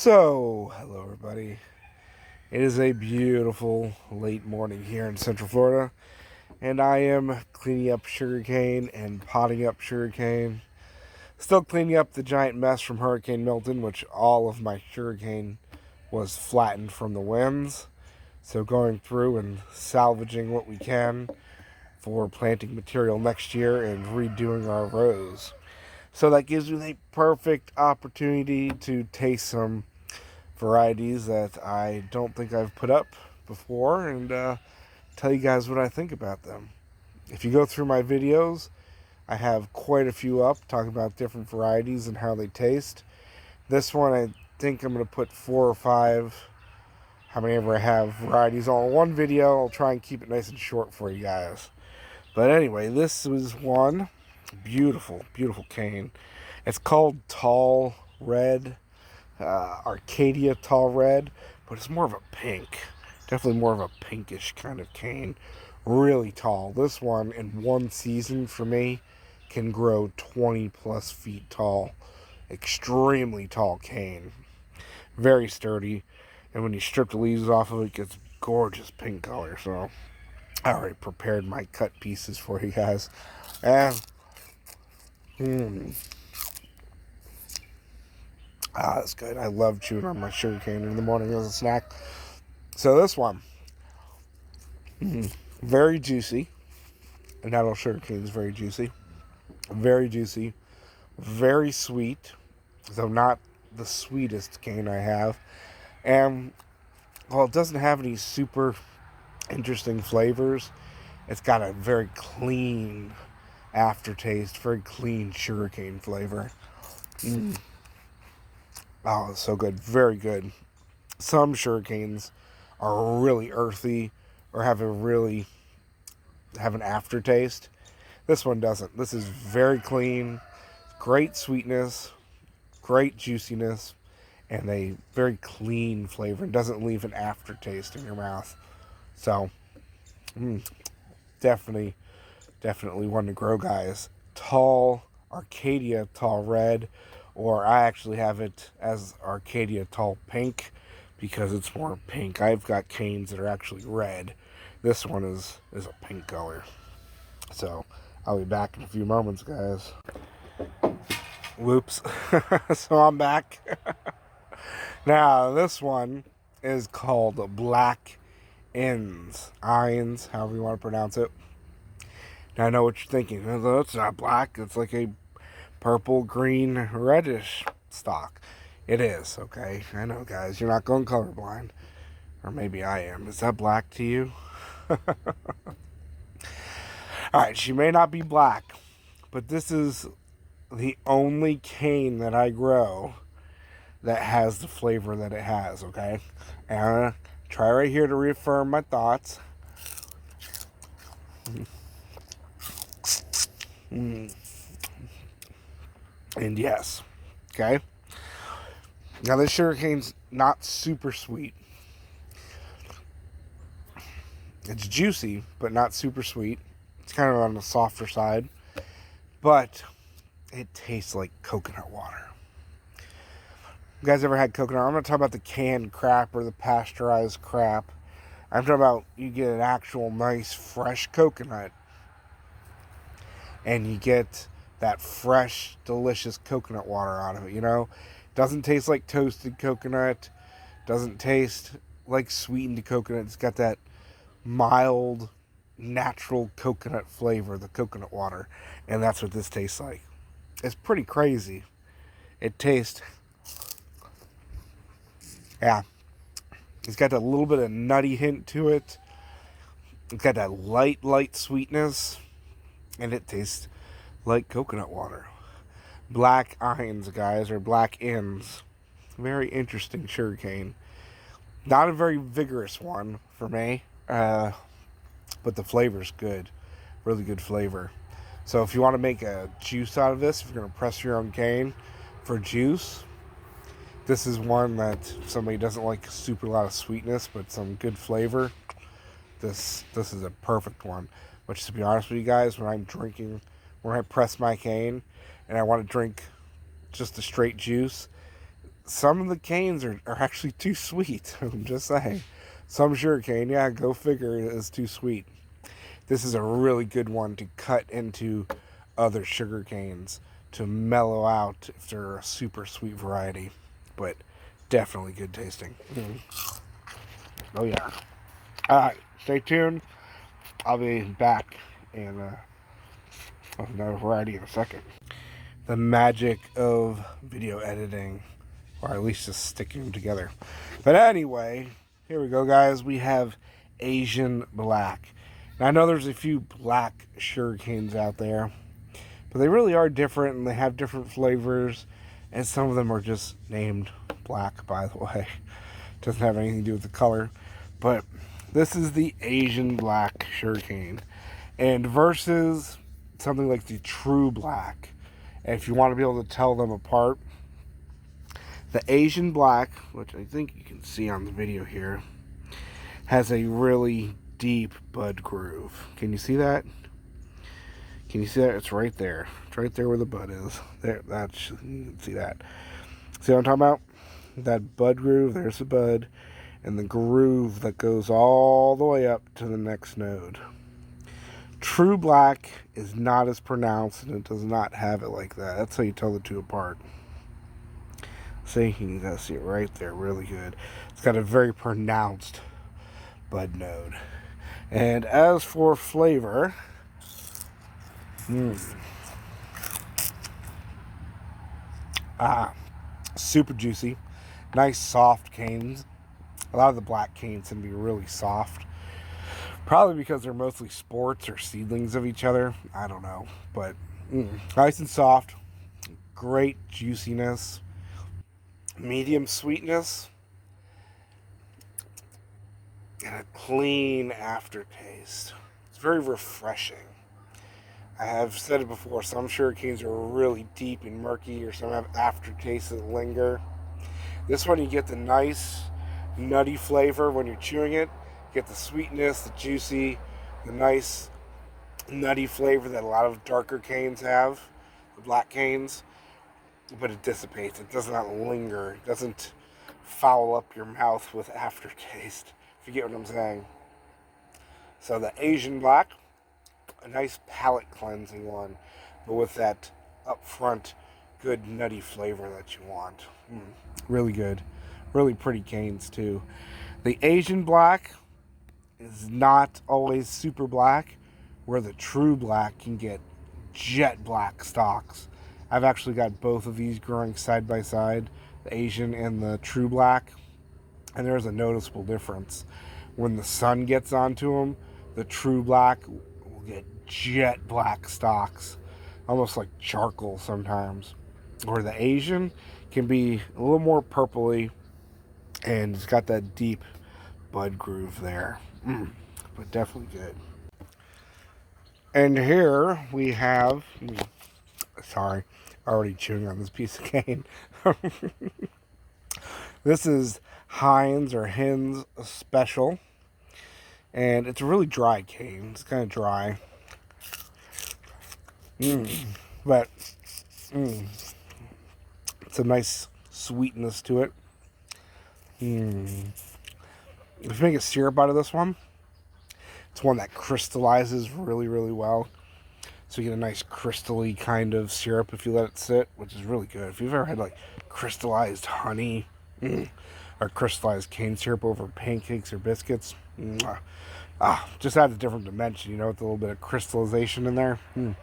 So, hello everybody. It is a beautiful late morning here in Central Florida, and I am cleaning up sugarcane and potting up sugarcane. Still cleaning up the giant mess from Hurricane Milton, which all of my sugarcane was flattened from the winds. So, going through and salvaging what we can for planting material next year and redoing our rows. So, that gives me the perfect opportunity to taste some varieties that I don't think I've put up before and tell you guys what I think about them. If you go through my videos, I have quite a few up talking about different varieties and how they taste. This one, I think I'm going to put 4 or 5, how many ever I have, varieties all in one video. I'll try and keep it nice and short for you guys. But anyway, this was one beautiful, beautiful cane. It's called Tall Red. Arcadia Tall Red, but it's more of a pink. Definitely more of a pinkish kind of cane. Really tall. This one, in one season for me, can grow 20 plus feet tall. Extremely tall cane. Very sturdy. And when you strip the leaves off of it, it gets gorgeous pink color. So, I already prepared my cut pieces for you guys. And, that's good. I love chewing on my sugarcane in the morning as a snack. So this one, very juicy. And not all sugarcane is very juicy. Very juicy. Very sweet. Though not the sweetest cane I have. And, well, it doesn't have any super interesting flavors. It's got a very clean aftertaste. Very clean sugarcane flavor. Oh, it's so good. Very good. Some sugarcanes are really earthy or have an aftertaste. This one doesn't. This is very clean, great sweetness, great juiciness, and a very clean flavor. It doesn't leave an aftertaste in your mouth. So, definitely one to grow, guys. Tall Arcadia Tall Red, or I actually have it as Arcadia Tall Pink because it's more pink. I've got canes that are actually red. This one is a pink color. So I'll be back in a few moments, guys. Whoops. So I'm back. Now this one is called Black Ends. Ines, however you want to pronounce it. Now I know what you're thinking. It's not black. It's like a purple, green, reddish stalk. It is, okay? I know, guys. You're not going colorblind. Or maybe I am. Is that black to you? Alright, she may not be black, but this is the only cane that I grow that has the flavor that it has, okay? And I'm going to try right here to reaffirm my thoughts. And yes, okay? Now this sugarcane's not super sweet. It's juicy, but not super sweet. It's kind of on the softer side. But it tastes like coconut water. You guys ever had coconut? I'm going to talk about the canned crap or the pasteurized crap. I'm talking about you get an actual nice fresh coconut and you get that fresh, delicious coconut water out of it, you know? Doesn't taste like toasted coconut. Doesn't taste like sweetened coconut. It's got that mild, natural coconut flavor, the coconut water. And that's what this tastes like. It's pretty crazy. It tastes... Yeah. It's got a little bit of nutty hint to it. It's got that light sweetness. And it tastes like coconut water. Black Ines, guys, or Black Ends. Very interesting sugarcane. Not a very vigorous one for me. But the flavor's good. Really good flavor. So if you want to make a juice out of this, if you're going to press your own cane for juice, this is one that if somebody doesn't like super lot of sweetness, but some good flavor, this is a perfect one. Which, to be honest with you guys, when I press my cane and I want to drink just a straight juice, some of the canes are actually too sweet. I'm just saying. Some sugarcane, yeah, go figure, is too sweet. This is a really good one to cut into other sugar canes to mellow out if they're a super sweet variety. But definitely good tasting. Oh yeah. Alright, stay tuned. I'll be back in another variety in a second. The magic of video editing, or at least just sticking them together. But anyway, here we go, guys. We have Asian Black. Now, I know there's a few black sugarcanes out there, but they really are different, and they have different flavors, and some of them are just named black, by the way. Doesn't have anything to do with the color, but this is the Asian Black sugarcane, and versus something like the True Black. And if you want to be able to tell them apart, the Asian Black, which I think you can see on the video here, has a really deep bud groove. Can you see that? Can you see that? It's right there. It's right there where the bud is. There, that's, you can see that. See what I'm talking about? That bud groove, there's the bud, and the groove that goes all the way up to the next node. True Black is not as pronounced, and it does not have it like that. That's how you tell the two apart. See, you can guys see it right there, really good. It's got a very pronounced bud node. And as for flavor, super juicy, nice soft canes. A lot of the black canes can be really soft, probably because they're mostly sports or seedlings of each other. I don't know, but nice and soft, great juiciness, medium sweetness, and a clean aftertaste. It's very refreshing. I have said it before, some sugarcanes are really deep and murky, or some have aftertastes that linger. This one, you get the nice nutty flavor when you're chewing it. You get the sweetness, the juicy, the nice nutty flavor that a lot of darker canes have, the black canes. But it dissipates. It does not linger. It doesn't foul up your mouth with aftertaste, if you get what I'm saying. So the Asian Black, a nice palate cleansing one, but with that upfront good nutty flavor that you want. Really good. Really pretty canes too. The Asian Black is not always super black, where the True Black can get jet black stalks. I've actually got both of these growing side by side, the Asian and the True Black, and there's a noticeable difference. When the sun gets onto them, the True Black will get jet black stalks, almost like charcoal sometimes, where the Asian can be a little more purpley, and it's got that deep bud groove there. But definitely good. And here we have, sorry, already chewing on this piece of cane. This is Hens Special, and it's a really dry cane. It's kind of dry, but it's a nice sweetness to it. If you make a syrup out of this one, it's one that crystallizes really, really well. So you get a nice crystally kind of syrup if you let it sit, which is really good. If you've ever had like crystallized honey or crystallized cane syrup over pancakes or biscuits, just adds a different dimension, you know, with a little bit of crystallization in there. And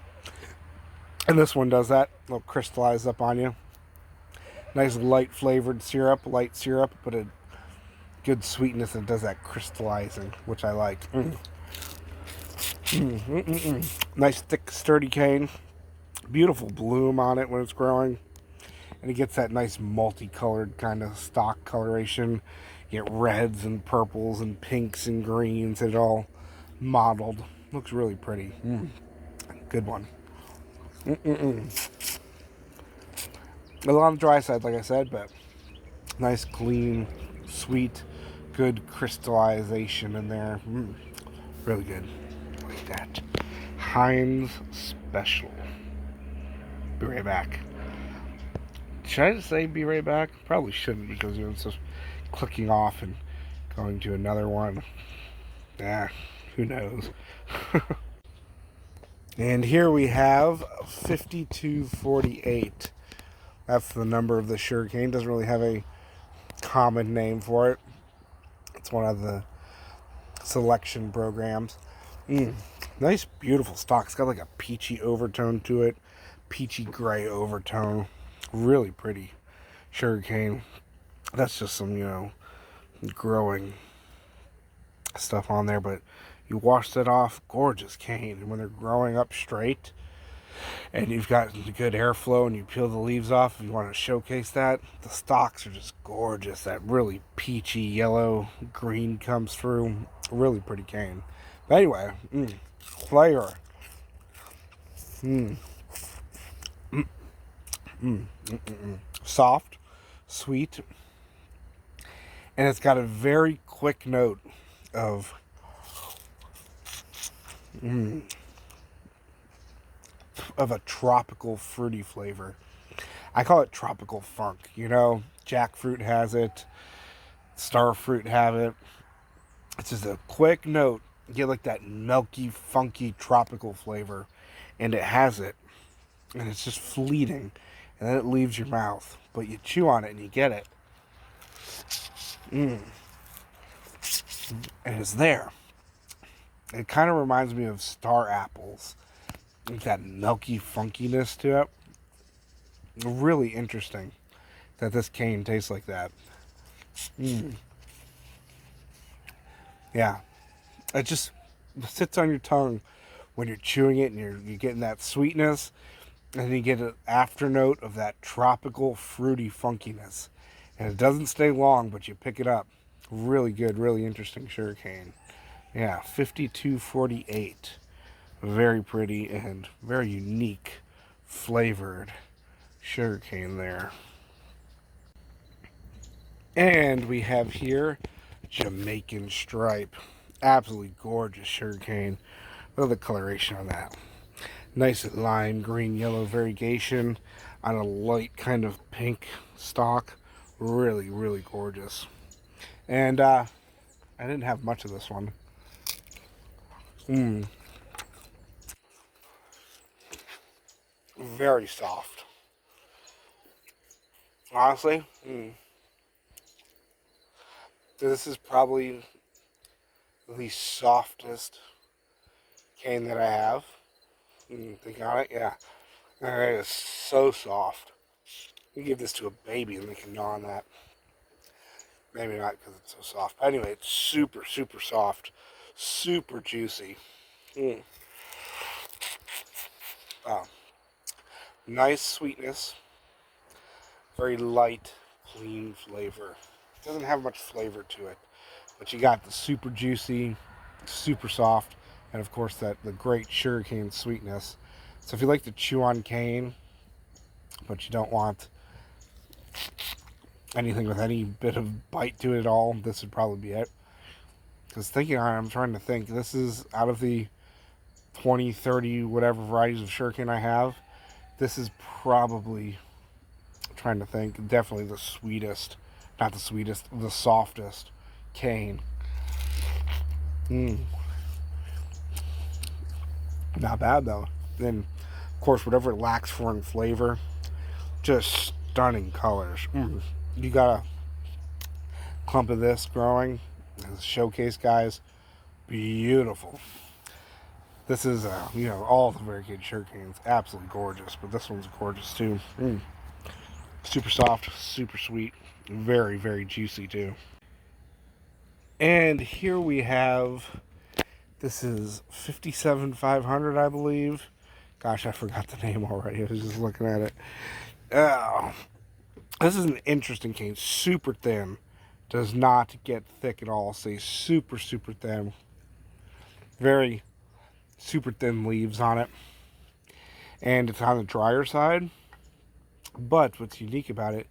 this one does that, a little crystallized up on you. Nice light flavored syrup, light syrup, but a good sweetness, and does that crystallizing, which I like. Nice thick sturdy cane, beautiful bloom on it when it's growing, and it gets that nice multicolored kind of stock coloration. You get reds and purples and pinks and greens, and it all mottled. Looks really pretty. Good one. A little on the dry side, like I said, but nice, clean, sweet, good crystallization in there. Really good. Like that. Hens Special. Be right back. Should I just say be right back? Probably shouldn't, because it's just clicking off and going to another one. Who knows? And here we have 5248. That's the number of the Sugarcane. Doesn't really have a common name for it. It's one of the selection programs. Nice, beautiful stock. It's got like a peachy overtone to it. Peachy gray overtone. Really pretty Sugarcane. That's just some, growing stuff on there, but you wash that off, gorgeous cane. And when they're growing up straight and you've got good airflow and you peel the leaves off, if you want to showcase that, the stalks are just gorgeous. That really peachy yellow green comes through. Really pretty cane. But anyway, flavor. Soft, sweet, and it's got a very quick note of a tropical fruity flavor. I call it tropical funk. Jackfruit has it, starfruit have it. It's just a quick note. You get like that milky, funky, tropical flavor, and it has it, and it's just fleeting, and then it leaves your mouth, but you chew on it and you get it. And it's there. It kind of reminds me of star apples. Like that milky funkiness to it. Really interesting that this cane tastes like that. Yeah. It just sits on your tongue when you're chewing it, and you're getting that sweetness, and then you get an after note of that tropical fruity funkiness. And it doesn't stay long, but you pick it up. Really good, really interesting Sugarcane. Yeah, 5248. Very pretty and very unique flavored Sugarcane there. And we have here Jamaican Stripe. Absolutely gorgeous Sugarcane. Look at the coloration on that. Nice lime, green, yellow variegation on a light kind of pink stalk. Really, really gorgeous. And I didn't have much of this one. Very soft. Honestly, this is probably the softest cane that I have. Think on it, yeah. It is so soft. You give this to a baby and they can gnaw on that. Maybe not because it's so soft. But anyway, it's super, super soft. Super juicy. Nice sweetness. Very light, clean flavor. It doesn't have much flavor to it. But you got the super juicy, super soft, and of course the great Sugarcane sweetness. So if you like to chew on cane, but you don't want anything with any bit of bite to it at all, this would probably be it. Because thinking on it, I'm trying to think. This is out of the 20, 30, whatever varieties of Sugarcane I have, this is probably, trying to think, definitely the sweetest. Not the sweetest, the softest cane. Not bad though. Then, of course, whatever it lacks for in flavor, just stunning colors. You got a clump of this growing. This showcase, guys, beautiful. This is, all the variegated Sugarcanes, absolutely gorgeous, but this one's gorgeous too. Super soft, super sweet, very, very juicy too. And here we have, this is 57500, I believe. Gosh, I forgot the name already. I was just looking at it. This is an interesting cane. Super thin. Does not get thick at all. Say super, super thin. Very super thin leaves on it. And it's on the drier side. But what's unique about it,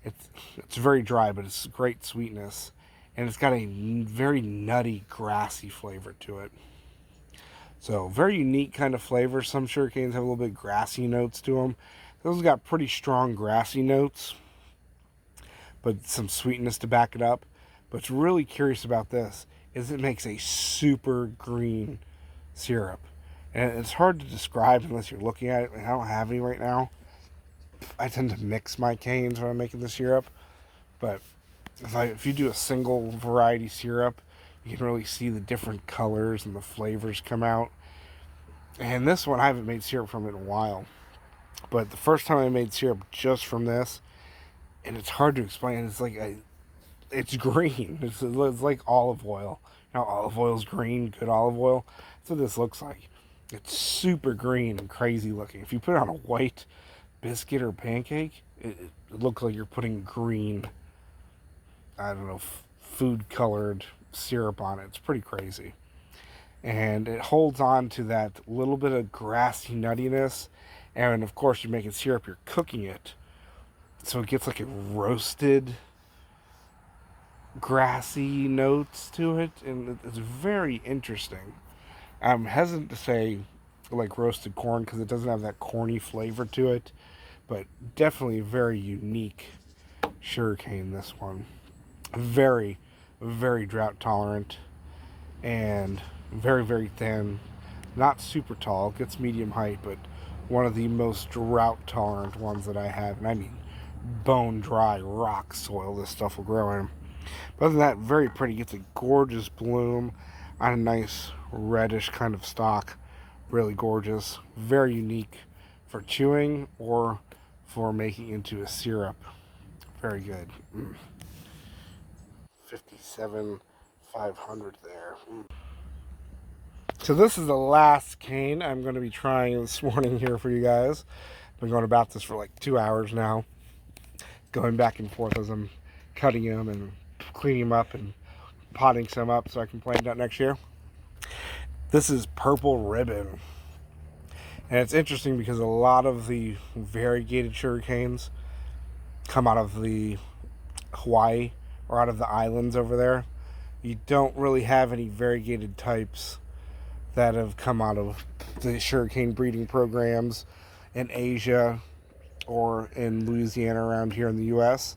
it's very dry, but it's great sweetness. And it's got a very nutty, grassy flavor to it. So, very unique kind of flavor. Some Sugarcanes have a little bit grassy notes to them. This has got pretty strong grassy notes, but some sweetness to back it up. But what's really curious about this is it makes a super green syrup. And it's hard to describe unless you're looking at it. I don't have any right now. I tend to mix my canes when I'm making the syrup. But if you do a single variety syrup, you can really see the different colors and the flavors come out. And this one, I haven't made syrup from it in a while. But the first time I made syrup just from this, and it's hard to explain. It's like it's green. It's like olive oil. You know, olive oil's green, good olive oil. That's what this looks like. It's super green and crazy looking. If you put it on a white biscuit or pancake, it looks like you're putting green, I don't know, food colored syrup on it. It's pretty crazy. And it holds on to that little bit of grassy nuttiness. And of course, you're making syrup, you're cooking it. So it gets like a roasted, grassy notes to it. And it's very interesting. I'm hesitant to say like roasted corn because it doesn't have that corny flavor to it. But definitely very unique sugarcane, this one. Very, very drought tolerant. And very, very thin. Not super tall. Gets medium height, but one of the most drought tolerant ones that I have. And I mean bone dry rock soil this stuff will grow in. But other than that, very pretty. Gets a gorgeous bloom on a nice reddish kind of stalk. Really gorgeous. Very unique for chewing or for making into a syrup. Very good. 57,500 there. So this is the last cane I'm going to be trying this morning here for you guys. I've been going about this for like 2 hours now. Going back and forth as I'm cutting them and cleaning them up and potting some up so I can plant it out next year. This is Purple Ribbon. And it's interesting because a lot of the variegated sugar canes come out of the Hawaii or out of the islands over there. You don't really have any variegated types that have come out of the sugarcane breeding programs in Asia or in Louisiana around here in the US.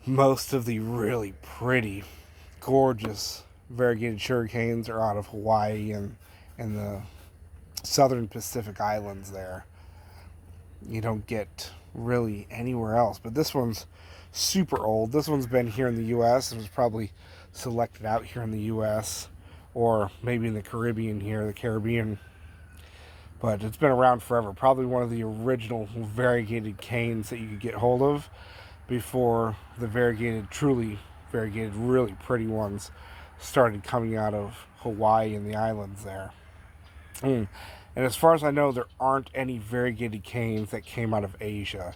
Most of the really pretty, gorgeous variegated sugarcanes are out of Hawaii and the southern Pacific Islands there. You don't get really anywhere else. But this one's super old. This one's been here in the US. It was probably selected out here in the US or maybe in the Caribbean here, the Caribbean. But it's been around forever. Probably one of the original variegated canes that you could get hold of before the variegated, truly variegated, really pretty ones started coming out of Hawaii and the islands there. And as far as I know, there aren't any variegated canes that came out of Asia.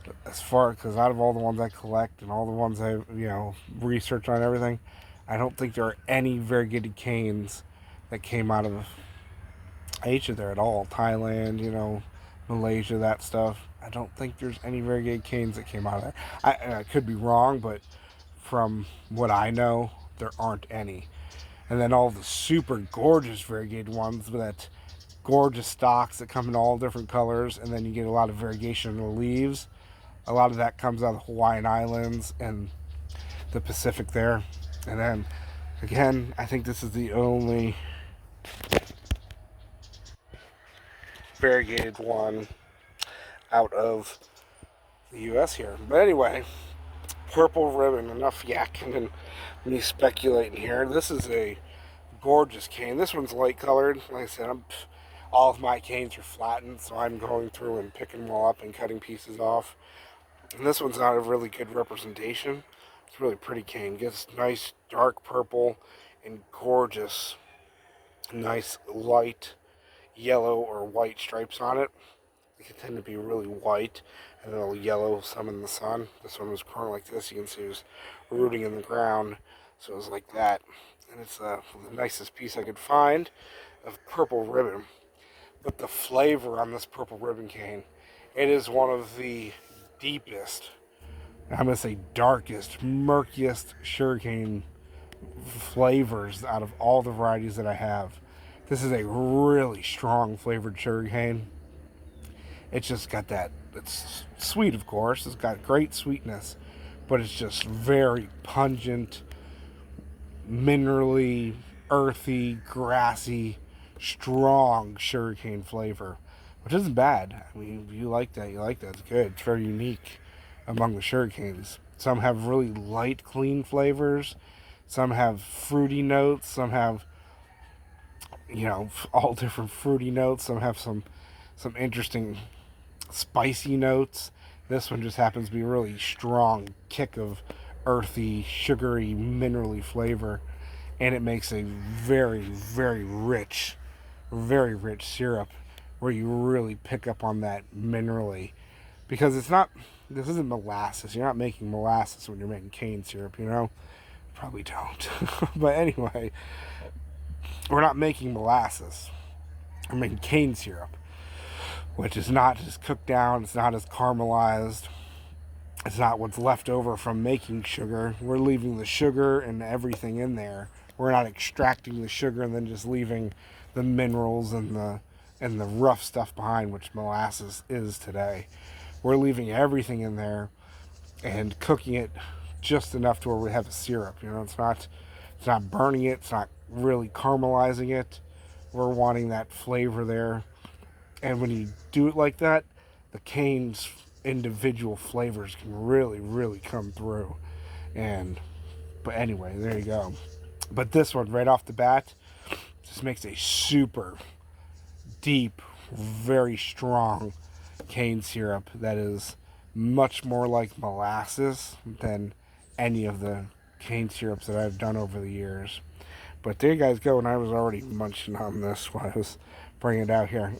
Because out of all the ones I collect and all the ones I, research on everything, I don't think there are any variegated canes that came out of Asia there at all. Thailand, Malaysia, that stuff. I don't think there's any variegated canes that came out of there. I could be wrong, but from what I know, there aren't any. And then all the super gorgeous variegated ones with that gorgeous stalks that come in all different colors, and then you get a lot of variegation in the leaves. A lot of that comes out of the Hawaiian Islands and the Pacific there. And then, again, I think this is the only variegated one out of the U.S. here. But anyway, Purple Ribbon, enough yakking and me speculating here. This is a gorgeous cane. This one's light colored. Like I said, all of my canes are flattened, so I'm going through and picking them all up and cutting pieces off. And this one's not a really good representation. It's a really pretty cane. Gets nice dark purple and gorgeous, nice light yellow or white stripes on it. They can tend to be really white and then a little yellow, some in the sun. This one was growing like this. You can see it was rooting in the ground, so it was like that. And it's the nicest piece I could find of Purple Ribbon. But the flavor on this Purple Ribbon cane, it is one of the deepest, I'm going to say darkest, murkiest sugarcane flavors out of all the varieties that I have. This is a really strong flavored sugarcane. It's just got that, it's sweet, of course. It's got great sweetness, but it's just very pungent, minerally, earthy, grassy, strong sugarcane flavor, which isn't bad. I mean, if you like that, you like that. It's good. It's very unique among the sugarcanes. Some have really light, clean flavors. Some have fruity notes. Some have, all different fruity notes. Some have some interesting spicy notes. This one just happens to be a really strong kick of earthy, sugary, minerally flavor, and it makes a very, very rich syrup where you really pick up on that minerally, because this isn't molasses. You're not making molasses when you're making cane syrup, Probably don't. But anyway, we're not making molasses. We're making cane syrup, which is not as cooked down. It's not as caramelized. It's not what's left over from making sugar. We're leaving the sugar and everything in there. We're not extracting the sugar and then just leaving the minerals and the rough stuff behind, which molasses is today. We're leaving everything in there and cooking it just enough to where we have a syrup. It's not burning it. It's not really caramelizing it. We're wanting that flavor there. And when you do it like that, the cane's individual flavors can really, really come through. But anyway, there you go. But this one, right off the bat, just makes a super deep, very strong cane syrup that is much more like molasses than any of the cane syrups that I've done over the years. But there you guys go, and I was already munching on this while I was bringing it out here.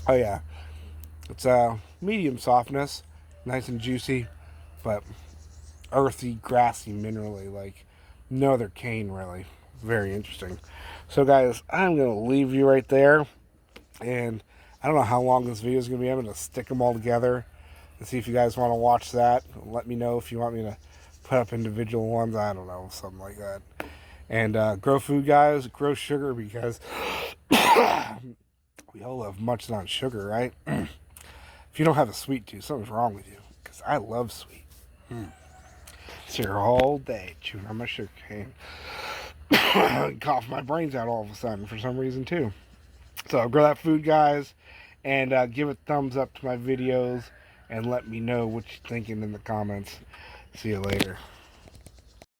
Oh yeah, it's medium softness, nice and juicy, but earthy, grassy, minerally, like no other cane really. Very interesting. So guys, I'm gonna leave you right there, and I don't know how long this video is gonna be. I'm gonna stick them all together and see if you guys want to watch that. Let me know if you want me to put up individual ones. I don't know, something like that. And grow food, guys. Grow sugar, because we all love munching on sugar, right? If you don't have a sweet tooth, something's wrong with you, because I love sweet. Sit here all day chewing on my sugar cane. Cough my brains out all of a sudden for some reason too. So grow that food, guys, and give a thumbs up to my videos, and let me know what you're thinking in the comments. See you later.